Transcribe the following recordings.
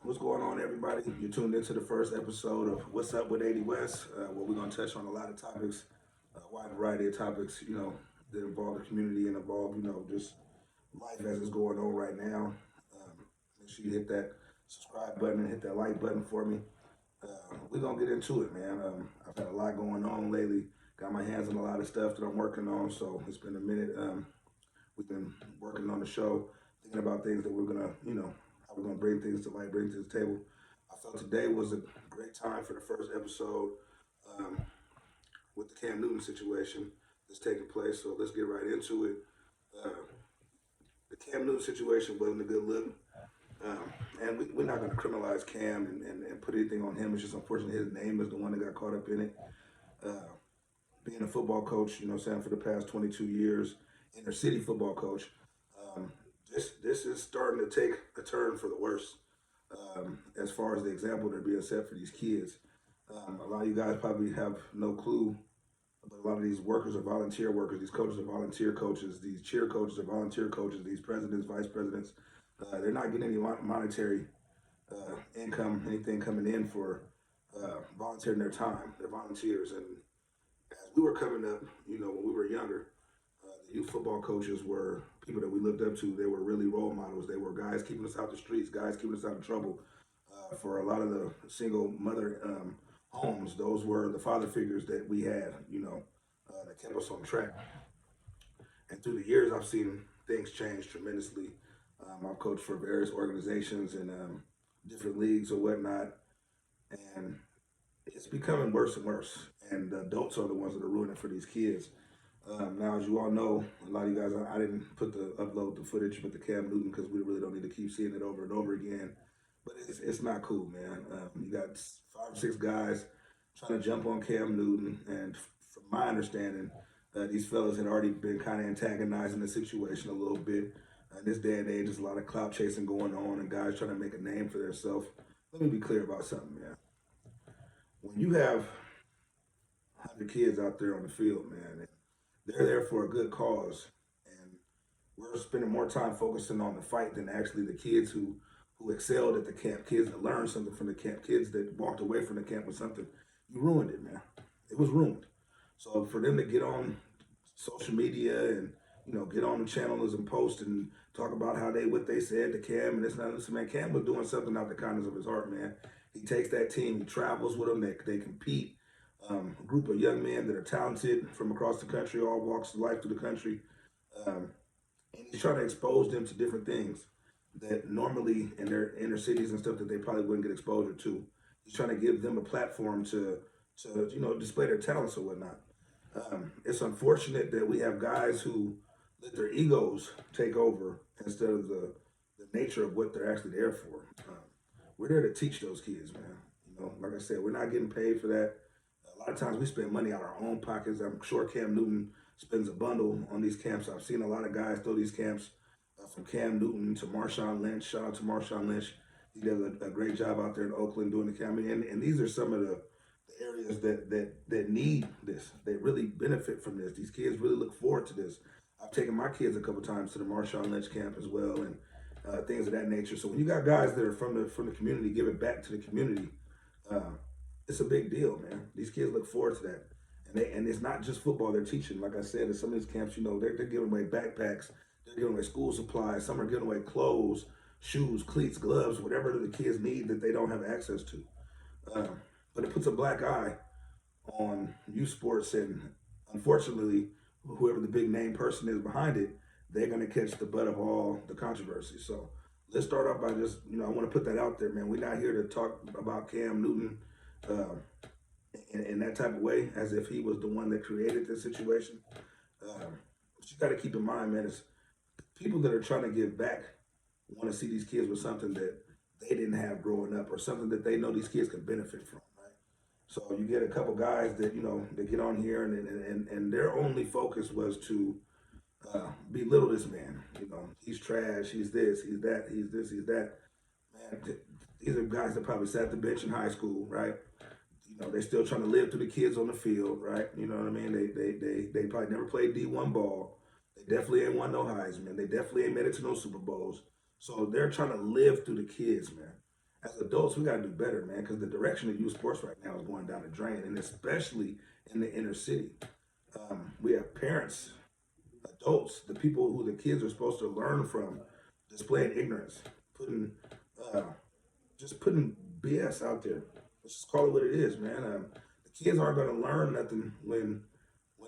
What's going on, everybody? You're tuned into the first episode of What's Up with 80 West, where we're going to touch on a lot of topics, a wide variety of topics, that involve the community and involve, just life as it's going on right now. Make sure you hit that subscribe button and hit that like button for me. We're going to get into it, man. I've had a lot going on lately. Got my hands on a lot of stuff that I'm working on, so it's been a minute. We've been working on the show, thinking about things that we're going to, how we're going to bring things to light, bring to the table. I felt today was a great time for the first episode um, with the Cam Newton situation that's taking place. So let's get right into it. Uh, the Cam Newton situation wasn't a good look. And we're not going to criminalize Cam and put anything on him. It's just unfortunate his name is the one that got caught up in it. Uh, Being a football coach, for the past 22 years, inner city football coach, um, this is starting to take a turn for the worse as far as the example that are being set for these kids. A lot of you guys probably have no clue, but a lot of these workers are volunteer workers. These coaches are volunteer coaches. These cheer coaches are volunteer coaches. These presidents, vice presidents, they're not getting any monetary income, anything coming in for volunteering their time. They're volunteers. And as we were coming up, when we were younger, the youth football coaches were people that we looked up to. They were really role models. They were guys keeping us out the streets, guys keeping us out of trouble. For a lot of the single mother homes, those were the father figures that we had, that kept us on track. And through the years, I've seen things change tremendously. I've coached for various organizations and different leagues or whatnot, and it's becoming worse and worse. And the adults are the ones that are ruining it for these kids. Now, as you all know, a lot of you guys, I didn't upload the footage with the Cam Newton because we really don't need to keep seeing it over and over again. But it's not cool, man. You got 5 or 6 guys trying to jump on Cam Newton, and from my understanding, these fellas had already been kind of antagonizing the situation a little bit. In this day and age, there's a lot of clout chasing going on, and guys trying to make a name for themselves. Let me be clear about something, man. When you have 100 kids out there on the field, man, and they're there for a good cause, and we're spending more time focusing on the fight than actually the kids who excelled at the camp, kids that learned something from the camp, kids that walked away from the camp with something. You ruined it, man. It was ruined. So for them to get on social media and get on the channels and post and talk about how what they said to Cam and this and that, listen, man, Cam was doing something out the kindness of his heart, man. He takes that team, he travels with them, they compete. A group of young men that are talented from across the country, all walks of life through the country. Um, and he's trying to expose them to different things that normally in their inner cities and stuff that they probably wouldn't get exposure to. He's trying to give them a platform to display their talents or whatnot. It's unfortunate that we have guys who let their egos take over instead of the nature of what they're actually there for. We're there to teach those kids, man. Like I said, we're not getting paid for that. A lot of times we spend money out of our own pockets. I'm sure Cam Newton spends a bundle on these camps. I've seen a lot of guys throw these camps from Cam Newton to Marshawn Lynch. Shout out to Marshawn Lynch. He does a great job out there in Oakland doing the camp. And these are some of the areas that need this. They really benefit from this. These kids really look forward to this. I've taken my kids a couple times to the Marshawn Lynch camp as well, and things of that nature. So when you got guys that are from the community giving back to the community, uh, it's a big deal, man. These kids look forward to that, and it's not just football they're teaching. Like I said, in some of these camps, they're giving away backpacks, they're giving away school supplies, some are giving away clothes, shoes, cleats, gloves, whatever the kids need that they don't have access to. Uh, but it puts a black eye on youth sports, and unfortunately, whoever the big name person is behind it, they're going to catch the butt of all the controversy. So let's start off by just, I want to put that out there, man. We're not here to talk about Cam Newton uh, in that type of way, as if he was the one that created this situation. But you got to keep in mind, man, it's people that are trying to give back want to see these kids with something that they didn't have growing up, or something that they know these kids can benefit from, right? So you get a couple guys that they get on here, and their only focus was to belittle this man. He's trash. He's this. He's that. He's this. He's that. Man, these are guys that probably sat the bench in high school, right? They're still trying to live through the kids on the field, right? You know what I mean? They probably never played D1 ball. They definitely ain't won no Heisman. They definitely ain't made it to no Super Bowls. So they're trying to live through the kids, man. as adults, we got to do better, man, because the direction of youth sports right now is going down the drain, and especially in the inner city. We have parents, adults, the people who the kids are supposed to learn from, displaying ignorance, putting uh, just putting BS out there. Let's just call it what it is, man. The kids aren't going to learn nothing when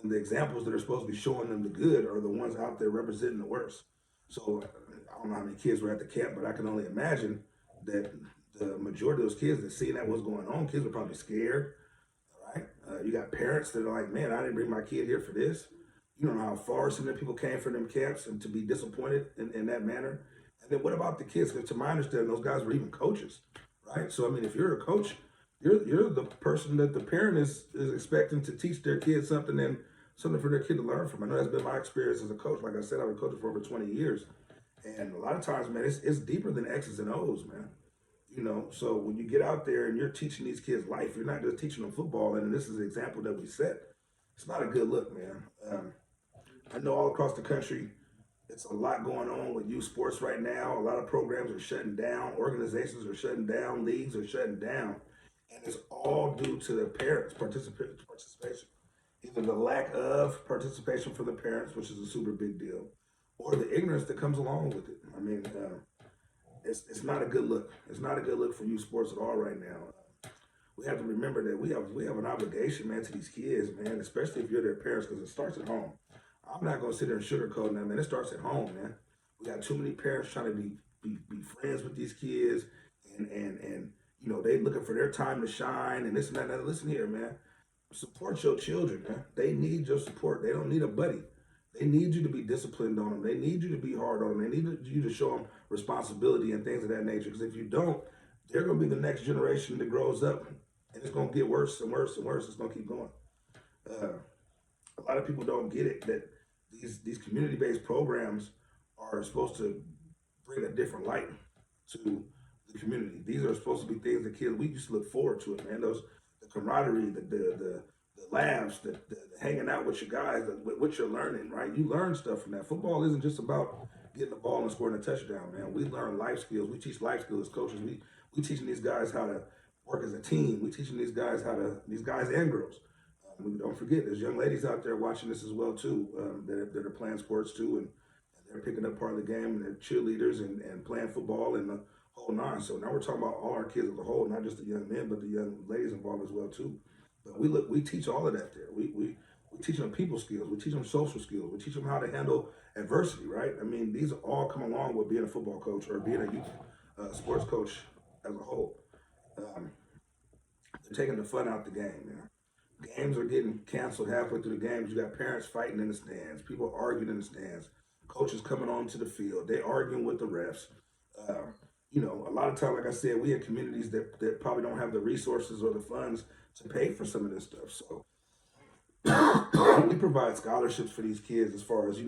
the examples that are supposed to be showing them the good are the ones out there representing the worst. So I don't know how many kids were at the camp, but I can only imagine that the majority of those kids that seeing that what's going on, kids are probably scared. Right? You got parents that are like, man, I didn't bring my kid here for this. You don't know how far some of the people came from them camps and to be disappointed in that manner. And then what about the kids? Because to my understanding, those guys were even coaches, right? So I mean, if you're a coach, you're the person that the parent is expecting to teach their kid something and something for their kid to learn from. I know that's been my experience as a coach. Like I said, I've been coaching for over 20 years. And a lot of times, man, it's deeper than X's and O's, man. So when you get out there and you're teaching these kids life, you're not just teaching them football. And this is an example that we set. It's not a good look, man. I know all across the country, it's a lot going on with youth sports right now. A lot of programs are shutting down, organizations are shutting down, leagues are shutting down, and it's all due to the parents' participation. Either the lack of participation for the parents, which is a super big deal, or the ignorance that comes along with it. I mean, it's not a good look. It's not a good look for youth sports at all right now. We have to remember that we have an obligation, man, to these kids, man, especially if you're their parents, because it starts at home. I'm not gonna sit there and sugarcoat that, man. It starts at home, man. We got too many parents trying to be friends with these kids, and they looking for their time to shine and this and that. And that. Listen here, man. Support your children, man. They need your support. They don't need a buddy. They need you to be disciplined on them. They need you to be hard on them. They need you to show them responsibility and things of that nature. Because if you don't, they're gonna be the next generation that grows up, and it's gonna get worse and worse and worse. It's gonna keep going. Uh, a lot of people don't get it that these community based programs are supposed to bring a different light to the community. These are supposed to be things that kids we just look forward to it, man. Those the camaraderie, the laughs, the hanging out with your guys, what you're learning, right? You learn stuff from that. Football isn't just about getting the ball and scoring a touchdown, man. We learn life skills. We teach life skills as coaches. We teaching these guys how to work as a team. We teaching these guys these guys and girls. We don't forget, there's young ladies out there watching this as well too, that are playing sports too, and they're picking up part of the game, and they're cheerleaders and playing football and the whole nine. So now we're talking about all our kids as a whole, not just the young men, but the young ladies involved as well too. But we teach all of that there. We teach them people skills. We teach them social skills. We teach them how to handle adversity, right? I mean, these all come along with being a football coach or being a youth sports coach as a whole. Um, they're taking the fun out the game, man. Games are getting canceled halfway through the games. You got parents fighting in the stands, people arguing in the stands, coaches coming onto the field. They arguing with the refs. A lot of time, like I said, we have communities that probably don't have the resources or the funds to pay for some of this stuff. So we provide scholarships for these kids as far as,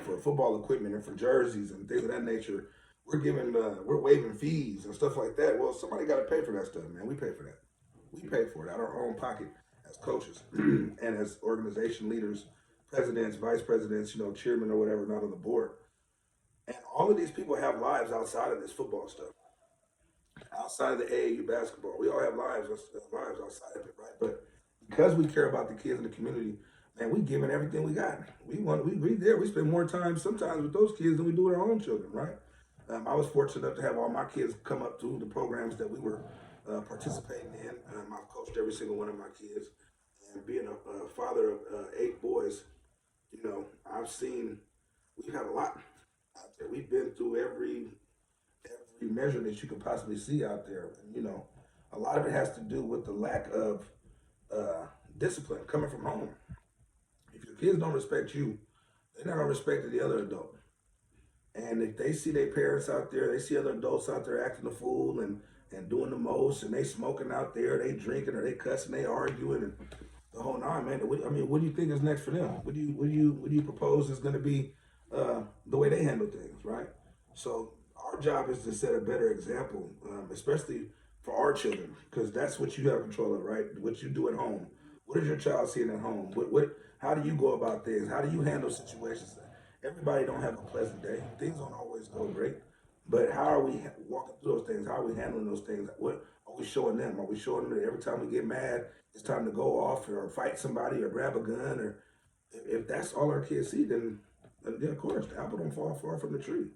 for football equipment and for jerseys and things of that nature. We're waiving fees and stuff like that. Well, somebody got to pay for that stuff, man. We pay for that. We pay for it out of our own pocket as coaches and as organization leaders, presidents, vice presidents, chairman or whatever, not on the board. And all of these people have lives outside of this football stuff, outside of the AAU basketball. We all have lives outside of it, right? But because we care about the kids in the community, man, we giving everything we got. We there. We spend more time sometimes with those kids than we do with our own children, right? I was fortunate enough to have all my kids come up through the programs that we were participating in. I've coached every single one of my kids, and being a father of 8 boys, we've had a lot out there. We've been through every measure that you could possibly see out there. And, a lot of it has to do with the lack of discipline coming from home. If your kids don't respect you, they're not gonna respect the other adult. And if they see their parents out there, they see other adults out there acting a fool and doing the most, and they smoking out there, they drinking or they cussing, they arguing, and the whole nine, man. What do you think is next for them? What do you propose is going to be the way they handle things, right? So our job is to set a better example, especially for our children, because that's what you have control of, right? What you do at home. What is your child seeing at home? How do you go about things? How do you handle situations? Everybody don't have a pleasant day. Things don't always go great. But how are we walking through those things? How are we handling those things? What are we showing them? Are we showing them that every time we get mad, it's time to go off or fight somebody or grab a gun? Or if that's all our kids see, then of course the apple don't fall far from the tree,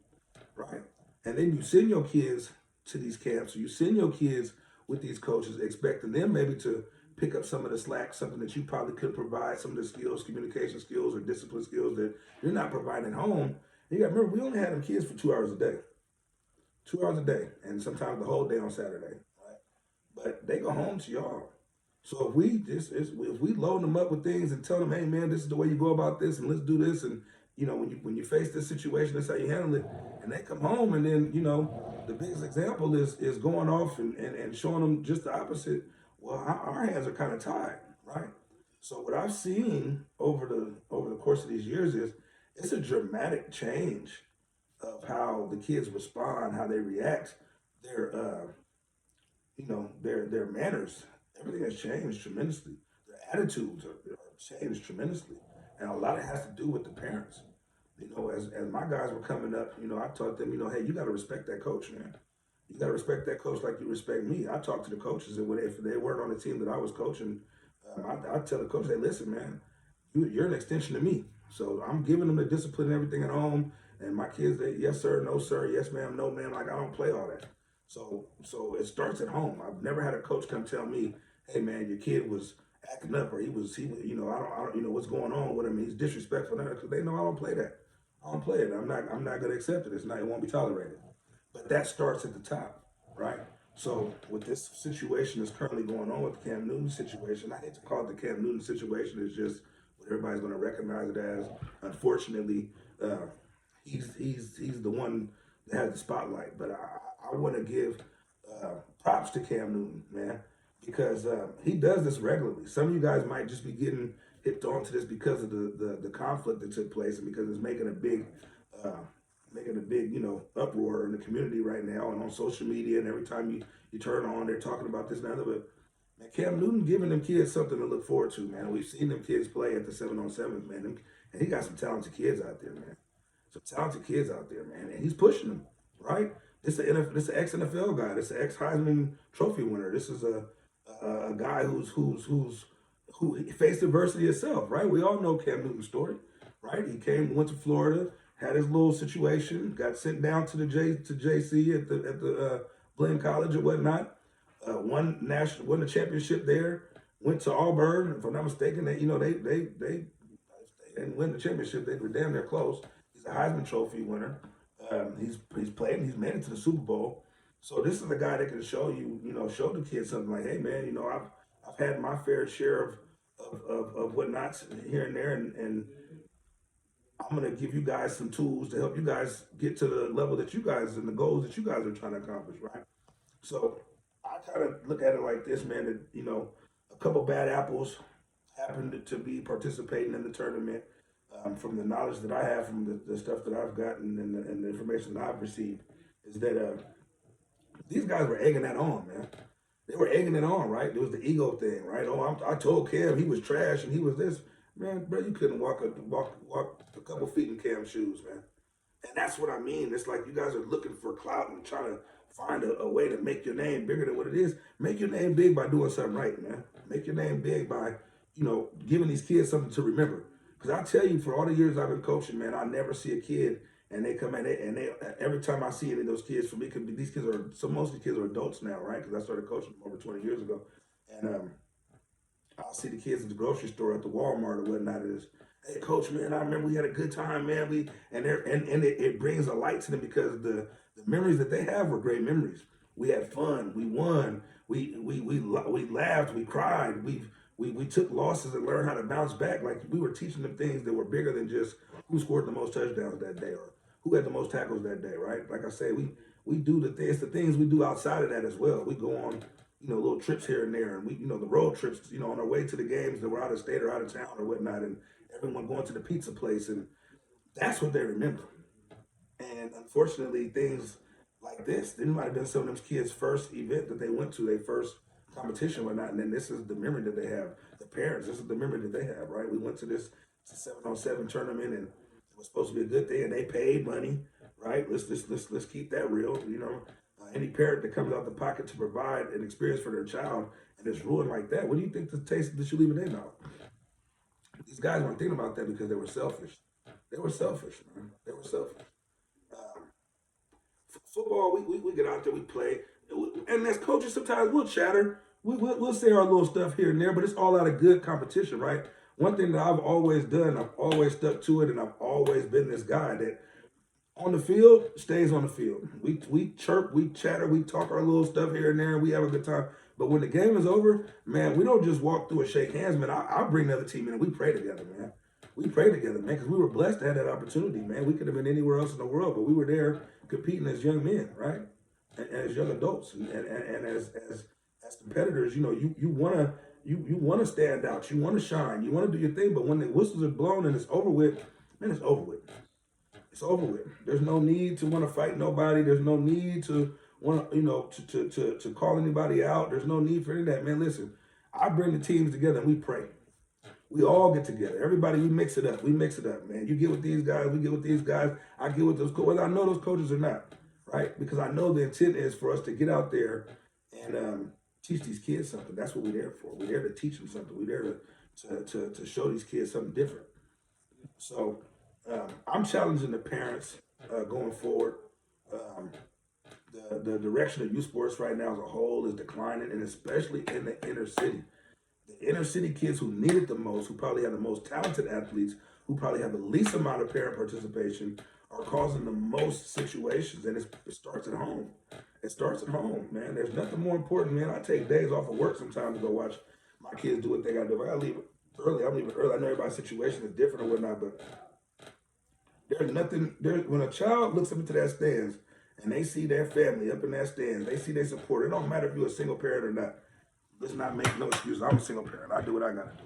right? And then you send your kids to these camps, or you send your kids with these coaches, expecting them maybe to pick up some of the slack, something that you probably could provide, some of the skills, communication skills or discipline skills that you're not providing at home. And you got to remember, we only had them kids for 2 hours a day, 2 hours a day, and sometimes the whole day on Saturday. Right? But they go home to y'all. So if we load them up with things and tell them, hey man, this is the way you go about this, and let's do this, and when you face this situation, that's how you handle it, and they come home, and then the biggest example is going off and showing them just the opposite. Well, our hands are kind of tied, right? So what I've seen over the course of these years is it's a dramatic change of how the kids respond, how they react, their their manners. Everything has changed tremendously. Their attitudes are changed tremendously, and a lot of it has to do with the parents. As my guys were coming up, I taught them, hey, you got to respect that coach, man. You got to respect that coach like you respect me. I talked to the coaches, and if they weren't on the team that I was coaching, I tell the coach, hey, listen, man, you're an extension of me. So I'm giving them the discipline and everything at home. And my kids, they, yes, sir, no, sir, yes, ma'am, no, ma'am. Like, I don't play all that. So it starts at home. I've never had a coach come tell me, hey, man, your kid was acting up, or I don't, what's going on with him. He's disrespectful, because they know I don't play that. I don't play it. I'm not going to accept it. It won't be tolerated. But that starts at the top, right? So with this situation that's currently going on with the Cam Newton situation, I hate to call it the Cam Newton situation. It's just what everybody's going to recognize it as. Unfortunately, he's the one that has the spotlight. But I want to give props to Cam Newton, man, because he does this regularly. Some of you guys might just be getting hipped onto this because of the conflict that took place, and because it's making a big uproar in the community right now and on social media, and every time you turn on, they're talking about this and that. But man, Cam Newton giving them kids something to look forward to, man. We've seen them kids play at the 7-on-7, man, and he got some talented kids out there, man. Some talented kids out there, man, and he's pushing them, right? This is an ex NFL guy. This is an ex Heisman Trophy winner. This is a guy who faced adversity himself, right? We all know Cam Newton's story, right? He went to Florida, had his little situation, got sent down to JC at the Blaine College or whatnot. Won the championship there. Went to Auburn, if I'm not mistaken. They didn't win the championship. They were damn near close. He's a Heisman Trophy winner. He's played and he's made it to the Super Bowl. So this is a guy that can show the kids something like, hey man, I've had my fair share of whatnots here and there, and I'm gonna give you guys some tools to help you guys get to the level that you guys and the goals that you guys are trying to accomplish, right? So I kind of look at it like this, man. That a couple bad apples happened to be participating in the tournament. From the knowledge that I have, from the stuff that I've gotten and the information that I've received, is that these guys were egging that on, man. They were egging it on, right? It was the ego thing, right? Oh, I told Cam he was trash and he was this. Man, bro, you couldn't walk a couple feet in Cam's shoes, man. And that's what I mean. It's like you guys are looking for clout and trying to find a way to make your name bigger than what it is. Make your name big by doing something right, man. Make your name big by, giving these kids something to remember. Because I tell you, for all the years I've been coaching, man, I never see a kid and they come in and they every time I see any of those kids, for me, these kids are, so most of the kids are adults now, right? Because I started coaching them over 20 years ago. And I'll see the kids at the grocery store, at the Walmart or whatnot. It is, hey, coach, man, I remember we had a good time, man. It brings a light to them because the memories that they have were great memories. We had fun, we won, we laughed, we cried, we took losses and learned how to bounce back. Like we were teaching them things that were bigger than just who scored the most touchdowns that day or who had the most tackles that day, right? Like I say, we do the things we do outside of that as well. We go on little trips here and there, and the road trips, on our way to the games that we're out of state or out of town or whatnot, and everyone going to the pizza place, and that's what they remember. And unfortunately, things like this might have been some of them kids' first event that they went to, their first competition or whatnot, and then this is the memory that they have. The parents, this is the memory that they have, right? We went to this 7-on-7 tournament, and it was supposed to be a good thing, and they paid money, right? Let's keep that real, Any parent that comes out the pocket to provide an experience for their child and it's ruined like that, what do you think the taste that you leave in their mouth? These guys weren't thinking about that because they were selfish. They were selfish, man. They were selfish. Um, Football, we get out there, we play, and as coaches, sometimes we'll chatter. We'll say our little stuff here and there, but it's all out of good competition, right? One thing that I've always done, I've always stuck to it, and I've always been this guy that on the field stays on the field. We chirp, we chatter, we talk our little stuff here and there, and we have a good time. But when the game is over, man, we don't just walk through and shake hands, man. I bring the other team in and we pray together, man. We pray together, man, because we were blessed to have that opportunity, man. We could have been anywhere else in the world, but we were there competing as young men, right? And as young adults, and as competitors, you wanna stand out, you wanna shine, you wanna do your thing. But when the whistles are blown and it's over with, man, it's over with. It's over with. There's no need to want to fight nobody. There's no need to want to, to call anybody out. There's no need for any of that, man. Listen, I bring the teams together and we pray. We all get together. Everybody, we mix it up. We mix it up, man. You get with these guys, we get with these guys. I get with those coaches. Whether I know those coaches or not, right? Because I know the intent is for us to get out there and teach these kids something. That's what we're there for. We're there to teach them something. We're there to show these kids something different. So I'm challenging the parents going forward. The direction of youth sports right now as a whole is declining, and especially in the inner city. The inner city kids who need it the most, who probably have the most talented athletes, who probably have the least amount of parent participation, are causing the most situations, and it starts at home. It starts at home, man. There's nothing more important, man. I take days off of work sometimes to go watch my kids do what they got to do. If I got to leave early, I'm leaving early. I know everybody's situation is different or whatnot, but there's nothing there. When a child looks up into that stands and they see their family up in that stands, they see their support. It don't matter if you're a single parent or not. Let's not make no excuses. I'm a single parent. I do what I gotta do.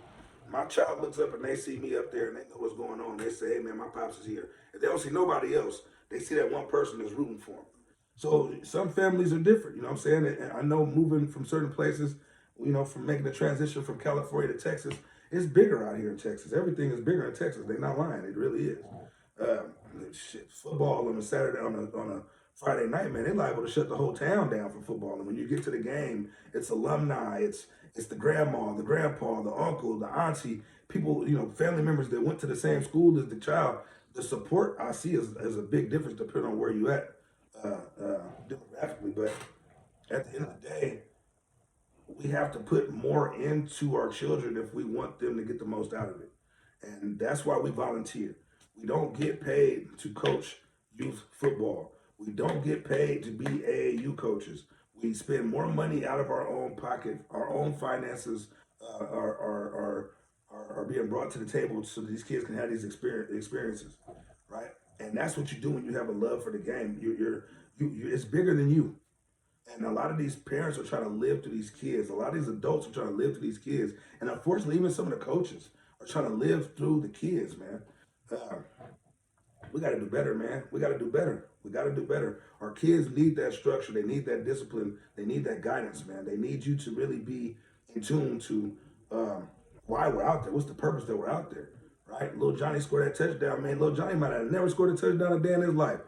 My child looks up and they see me up there and they know what's going on. They say, "Hey man, my pops is here." If they don't see nobody else, they see that one person that's rooting for them. So some families are different. You know what I'm saying? And I know moving from certain places, from making the transition from California to Texas, it's bigger out here in Texas. Everything is bigger in Texas. They're not lying. It really is. Football on a Saturday on a Friday night, man, they're liable to shut the whole town down for football. And when you get to the game, it's alumni, it's the grandma, the grandpa, the uncle, the auntie, people, family members that went to the same school as the child. The support I see is a big difference depending on where you at demographically. But at the end of the day, we have to put more into our children if we want them to get the most out of it. And that's why we volunteer. We don't get paid to coach youth football. We don't get paid to be AAU coaches. We spend more money out of our own pocket. Our own finances are being brought to the table so that these kids can have these experiences, right? And that's what you do when you have a love for the game. It's bigger than you. And a lot of these parents are trying to live through these kids. A lot of these adults are trying to live through these kids. And unfortunately, even some of the coaches are trying to live through the kids, man. We got to do better, man. We got to do better. We got to do better. Our kids need that structure. They need that discipline. They need that guidance, man. They need you to really be in tune to why we're out there. What's the purpose that we're out there, right? Little Johnny scored that touchdown, man. Little Johnny might have never scored a touchdown a day in his life.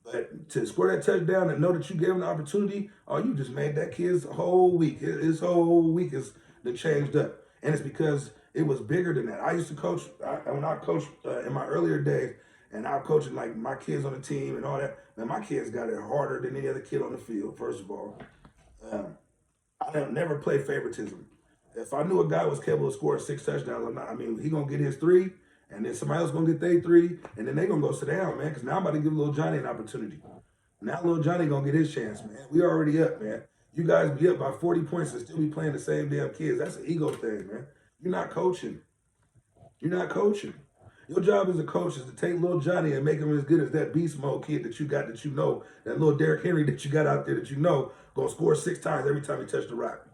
But to score that touchdown and know that you gave him the opportunity, you just made that kid's whole week. His whole week is changed up. And it's because it was bigger than that. I used to coach, when I coached in my earlier days, and I'm coaching like my kids on the team and all that. Man, my kids got it harder than any other kid on the field, first of all. I don't never play favoritism. If I knew a guy was capable of scoring 6 touchdowns, he going to get his 3, and then somebody else going to get their 3, and then they going to go sit down, man, because now I'm about to give little Johnny an opportunity. Now little Johnny going to get his chance, man. We already up, man. You guys be up by 40 points and still be playing the same damn kids. That's an ego thing, man. You're not coaching. You're not coaching. Your job as a coach is to take little Johnny and make him as good as that beast mode kid that you got, that that little Derrick Henry that you got out there that gonna score 6 times every time he touch the rock.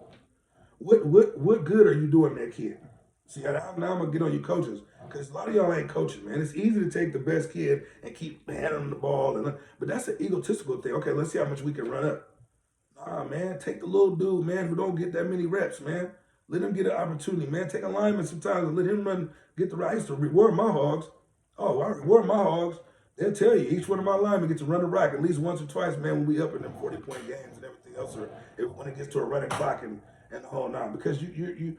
What good are you doing that kid? See, now I'm gonna get on you coaches, because a lot of y'all ain't coaching, man. It's easy to take the best kid and keep handing him the ball, but that's an egotistical thing. Okay, let's see how much we can run up. Nah, man, take the little dude, man, who don't get that many reps, man. Let him get an opportunity, man. Take a lineman sometimes and let him run, get the right. I used to reward my hogs. Oh, I reward my hogs. They'll tell you each one of my linemen get to run the rock at least once or twice, man, when we up in them 40-point games and everything else, or when it gets to a running clock and the whole nine. Because you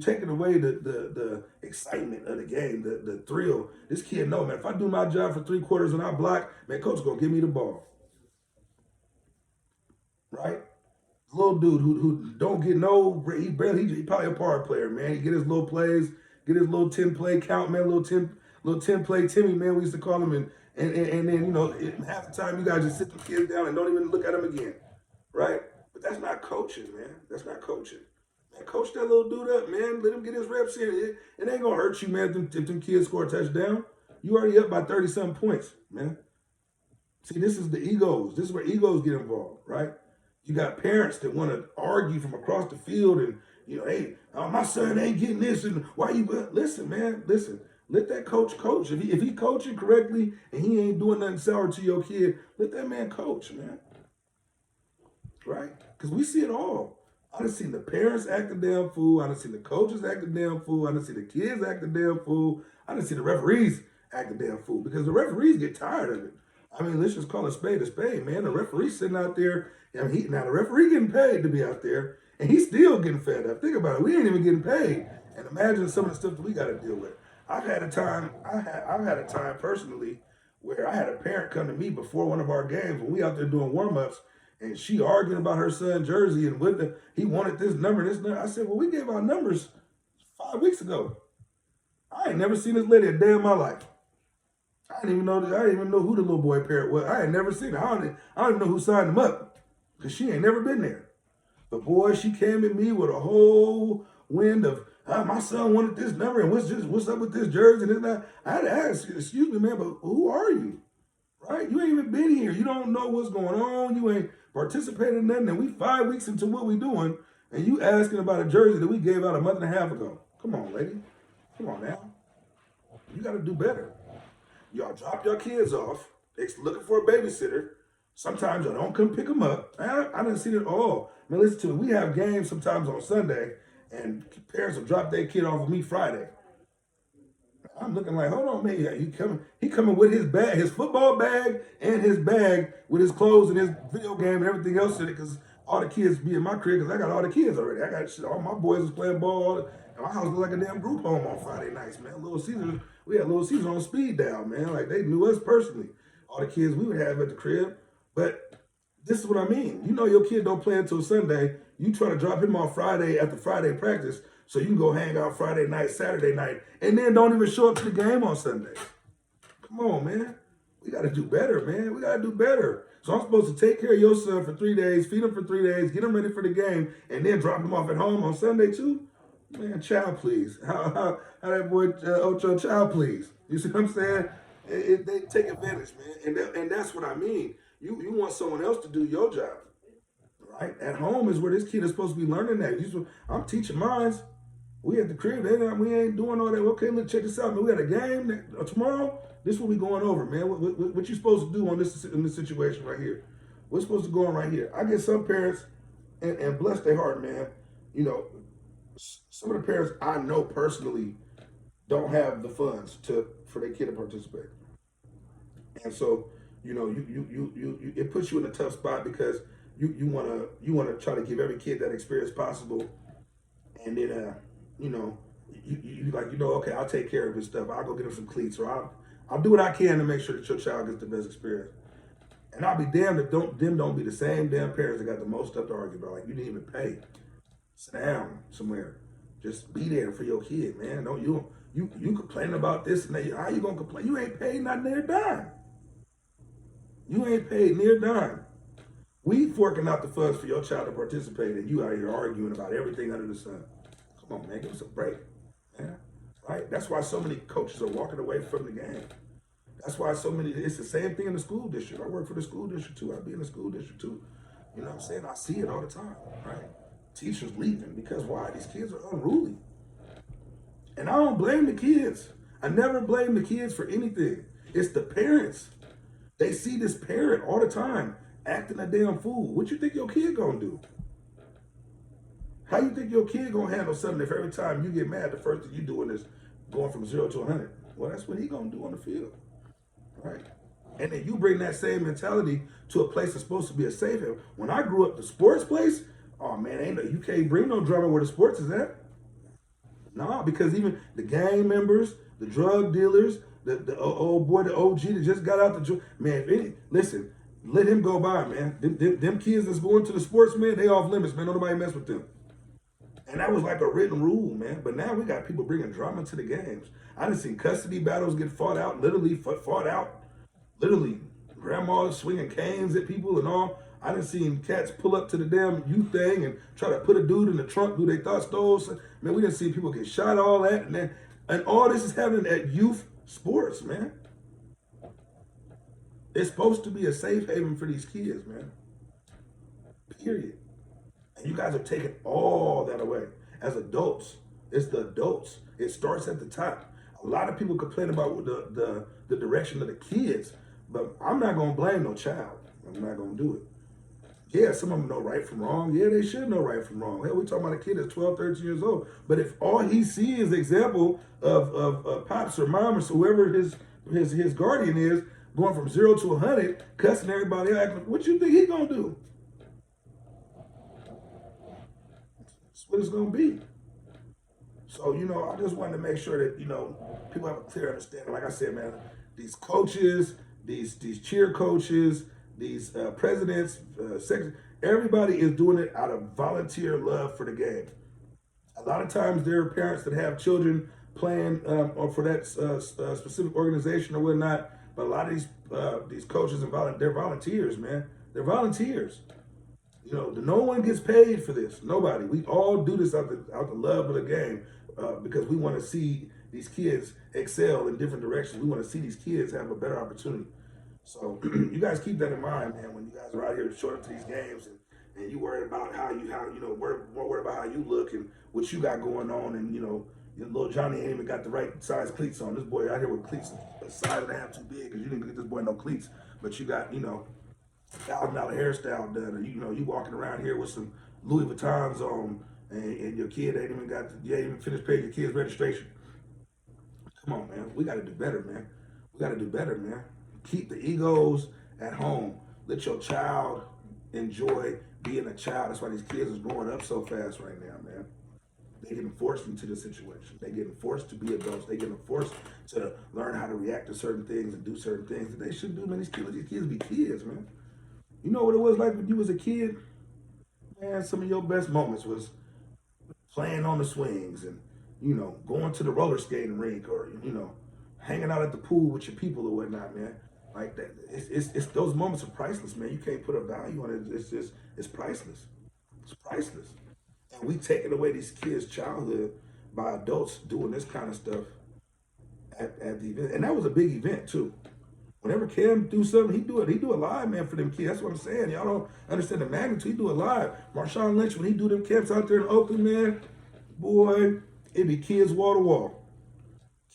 taking away the excitement of the game, the thrill. This kid know, man, if I do my job for 3/4 and I block, man, coach gonna give me the ball. Right? Little dude who don't get no, he probably a part player, man. He get his little plays, get his little 10-play count, man, little 10-play Timmy, man, we used to call him, and then, half the time you guys just sit the kids down and don't even look at them again, right? But that's not coaching, man. That's not coaching. Man, coach that little dude up, man. Let him get his reps in. It ain't gonna hurt you, man, if them kids score a touchdown. You already up by 30-something points, man. See, this is the egos. This is where egos get involved, right? You got parents that want to argue from across the field and, hey, my son ain't getting this, and why you, listen, man, listen. Let that coach coach. If he coaching correctly and he ain't doing nothing sour to your kid, let that man coach, man. Right? Because we see it all. I done seen the parents act a damn fool. I done seen the coaches act a damn fool. I done seen the kids act a damn fool. I done seen the referees act a damn fool because the referees get tired of it. I mean, let's just call a spade, man. The referee sitting out there. Now the referee getting paid to be out there, and he's still getting fed up. Think about it. We ain't even getting paid. And imagine some of the stuff that we got to deal with. I've had a time personally where I had a parent come to me before one of our games when we out there doing warm-ups, and she arguing about her son's jersey and he wanted this number and this number. I said, well, we gave our numbers 5 weeks ago. I ain't never seen this lady a day in my life. I didn't even know who the little boy parent was. I ain't never seen her. I don't even know who signed him up because she ain't never been there. But boy, she came at me with a whole wind of, my son wanted this number and what's up with this jersey and this and that. I had to ask, excuse me, man, but who are you? Right? You ain't even been here. You don't know what's going on. You ain't participated in nothing. And we 5 weeks into what we doing, and you asking about a jersey that we gave out a month and a half ago. Come on, lady. Come on now. You got to do better. Y'all drop your kids off. They're looking for a babysitter. Sometimes y'all don't come pick them up. I done seen it all. Man, listen to me. We have games sometimes on Sunday, and parents will drop their kid off with me Friday. I'm looking like, hold on, man. He coming with his bag, his football bag, and his bag with his clothes and his video game and everything else in it, because all the kids be in my crib, because I got all the kids already. I got shit. All my boys was playing ball. And my house looked like a damn group home on Friday nights, man. We had Little Caesar on speed dial, man. Like, they knew us personally. All the kids we would have at the crib. But this is what I mean. You know your kid don't play until Sunday. You try to drop him off Friday at the Friday practice so you can go hang out Friday night, Saturday night, and then don't even show up to the game on Sunday. Come on, man. We got to do better, man. We got to do better. So I'm supposed to take care of your son for 3 days, feed him for 3 days, get him ready for the game, and then drop him off at home on Sunday too? Man, child, please. How that boy Ocho, child, please. You see what I'm saying? They take advantage, man. And that's what I mean. You want someone else to do your job, right? At home is where this kid is supposed to be learning that. I'm teaching mines. We at the crib, we ain't doing all that. Okay, look, check this out, man. We had a game tomorrow. This is what we going over, man. What you supposed to do in this situation right here? What's supposed to go on right here? I get some parents, and bless their heart, man. Some of the parents I know personally don't have the funds for their kid to participate, and so it puts you in a tough spot because you wanna try to give every kid that experience possible, and then okay, I'll take care of his stuff. I'll go get him some cleats, or I'll do what I can to make sure that your child gets the best experience. And I'll be damned if don't be the same damn parents that got the most stuff to argue about. Like, you didn't even pay. Sit down somewhere. Just be there for your kid, man. Don't you complain about this and that. How you gonna complain? You ain't paid not near a dime. You ain't paid near a dime. We forking out the funds for your child to participate, and you out here arguing about everything under the sun. Come on, man, give us a break, man. Right? That's why so many coaches are walking away from the game. That's why it's the same thing in the school district. I work for the school district too. I be in the school district too. You know what I'm saying? I see it all the time, right? Teachers leaving because why? These kids are unruly. And I don't blame the kids. I never blame the kids for anything. It's the parents. They see this parent all the time acting a damn fool. What you think your kid gonna do? How you think your kid gonna handle something if every time you get mad, the first thing you doing is going from 0 to 100? Well, that's what he gonna do on the field. right? And then you bring that same mentality to a place that's supposed to be a safe haven. When I grew up, the sports place, oh man, you can't bring no drama where the sports is at. No, because even the gang members, the drug dealers, the old boy, the OG that just got out the man. Listen, let him go by, man. Them kids that's going to the sports, man, they off limits, man. Nobody mess with them. And that was like a written rule, man. But now we got people bringing drama to the games. I done seen custody battles get fought out, literally. Grandmas swinging canes at people and all. I done seen cats pull up to the damn youth thing and try to put a dude in the trunk who they thought stole. Man, we done seen people get shot, all that, and all this is happening at youth sports, man. It's supposed to be a safe haven for these kids, man. Period. And you guys are taking all that away. As adults, it's the adults. It starts at the top. A lot of people complain about the direction of the kids, but I'm not gonna blame no child. I'm not gonna do it. Yeah, some of them know right from wrong. Yeah, they should know right from wrong. Hell, we talking about a kid that's 12, 13 years old. But if all he sees is example of pops or mom or whoever his guardian is, going from 0 to 100, cussing everybody out, what you think he gonna do? That's what it's gonna be. So, I just wanted to make sure that, people have a clear understanding. Like I said, man, these coaches, these cheer coaches, these presidents, secretaries, everybody is doing it out of volunteer love for the game. A lot of times there are parents that have children playing or for that specific organization or whatnot, but a lot of these coaches and they're volunteers, man. They're volunteers. No one gets paid for this. Nobody. We all do this out the love of the game because we want to see these kids excel in different directions. We want to see these kids have a better opportunity. So you guys keep that in mind, man, when you guys are out here showing up to these games and you worried about how more worried about how you look and what you got going on, and your little Johnny ain't even got the right size cleats on. This boy out here with cleats a size and a half too big because you didn't get this boy no cleats, but you got $1,000 hairstyle done, or you walking around here with some Louis Vuittons on, and your kid ain't even finished paying your kid's registration. Come on, man, we got to do better, man. We got to do better, man. Keep the egos at home. Let your child enjoy being a child. That's why these kids is growing up so fast right now, man. They getting forced into the situation. They getting forced to be adults. They getting forced to learn how to react to certain things and do certain things that they shouldn't do. Man, these kids be kids, man. You know what it was like when you was a kid? Man, some of your best moments was playing on the swings and, going to the roller skating rink or, hanging out at the pool with your people or whatnot, man. Like that, it's those moments are priceless, man. You can't put a value on it. It's priceless. It's priceless. And we taking away these kids' childhood by adults doing this kind of stuff at the event. And that was a big event too. Whenever Cam do something, he do it live, man, for them kids. That's what I'm saying. Y'all don't understand the magnitude. He do it live. Marshawn Lynch, when he do them camps out there in Oakland, man, boy, it be kids wall to wall.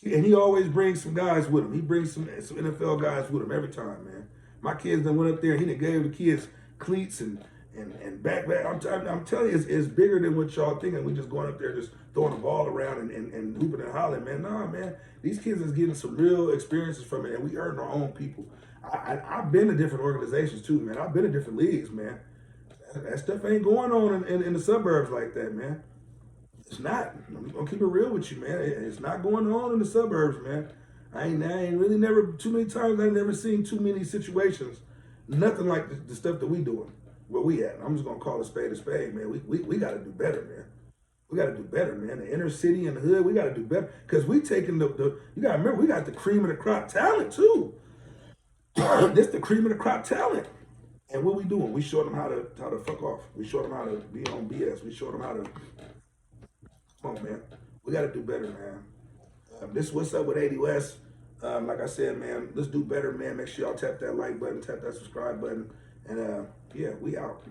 And he always brings some guys with him. He brings some NFL guys with him every time, man. My kids done went up there and he done gave the kids cleats and backpack. I'm telling you, it's bigger than what y'all thinking. We just going up there just throwing the ball around and hooping and hollering, man. Nah, man. These kids is getting some real experiences from it, and we earn our own people. I've been to different organizations too, man. I've been to different leagues, man. That stuff ain't going on in the suburbs like that, man. It's not. I'm gonna keep it real with you, man. It's not going on in the suburbs, man. I ain't really never too many times. I've never seen too many situations. Nothing like the stuff that we doing. Where we at? I'm just gonna call a spade, man. We got to do better, man. We got to do better, man. The inner city and the hood, we got to do better because we taking you got to remember we got the cream of the crop talent too. This the cream of the crop talent. And what we doing? We showed them how to fuck off. We showed them how to be on BS. We showed them how to. Come on, man. We got to do better, man. This What's Up with 80 West. Like I said, man, let's do better, man. Make sure y'all tap that like button, tap that subscribe button. And, yeah, we out.